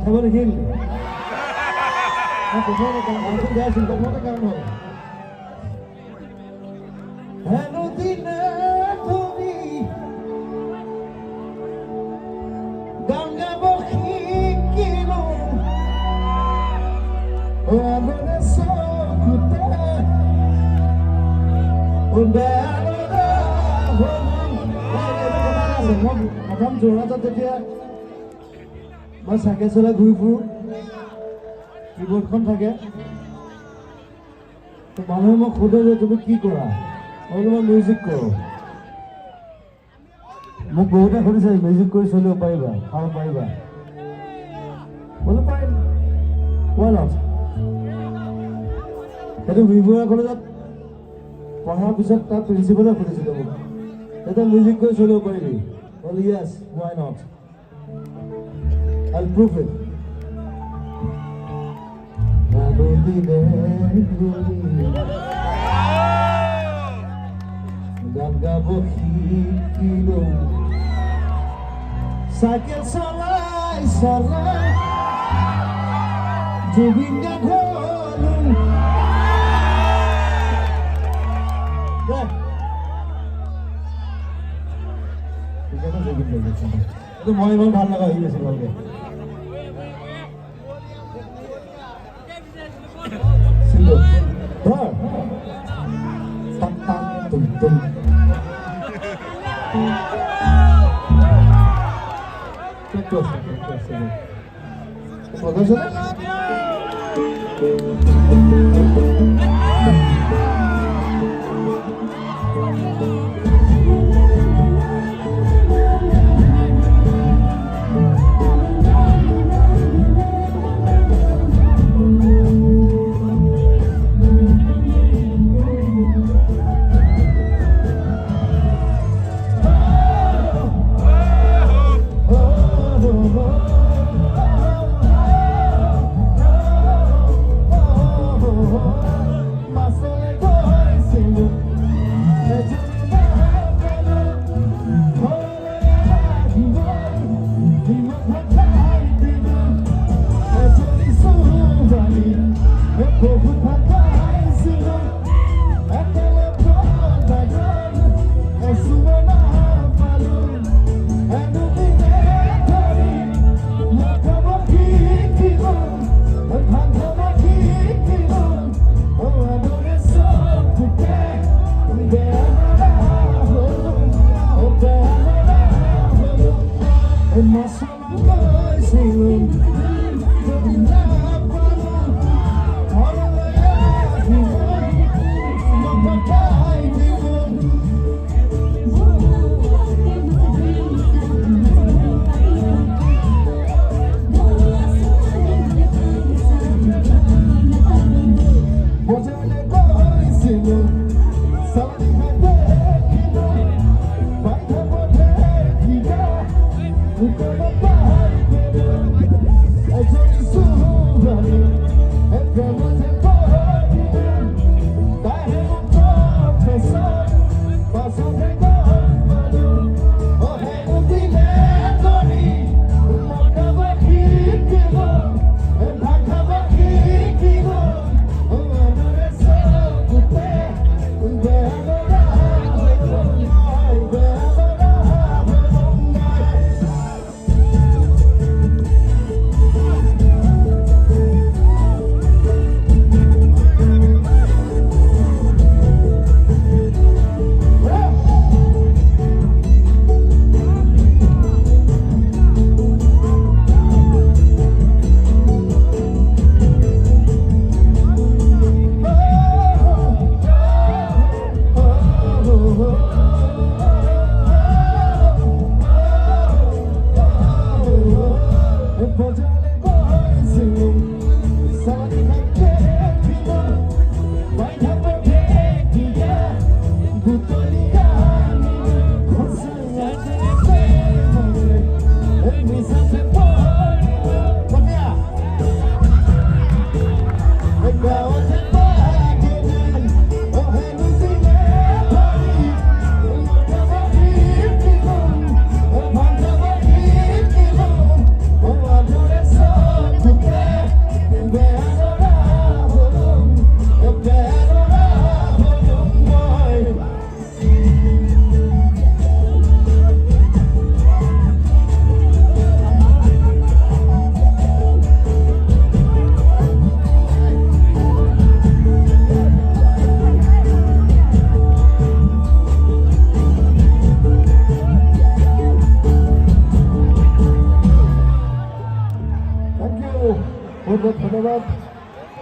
Malah hill. Aku mau langsung dia singkat mau kan ho. Hello dina toni. Ganga bokhi kilo. Amane sokuta. Undara ho. Madam jora ta tetia মই cycle চলাই ঘূৰি ফুৰোঁ কীবৰ্ডখন থাকে মানুহে মোক সোধে যে তুমি কি কৰা মই মিউজিক কৰোঁ মোক বহুতে সুধিছে মিউজিক কৰি চলিব পাৰিবা খাব পাৰিবা বোলো পাৰিম ৱাই নট সেইটো বিবৰুৱা কলেজত পঢ়াৰ পিছত তাৰ প্ৰিন্সিপালে সুধিছিলে মোক এতিয়া মিউজিক কৰি চলিব পাৰিবি বোলো yes why not I'll prove it. Ganga bokhi kilo. Cycle salai salai. Jubinga kholu. Itu mau iman ভাল লাগা হই গেছে বলকে Silo. Bar. Tak tak tum tum. Terus. Terus. Thank you. बहुत बहुत धन्यवाद।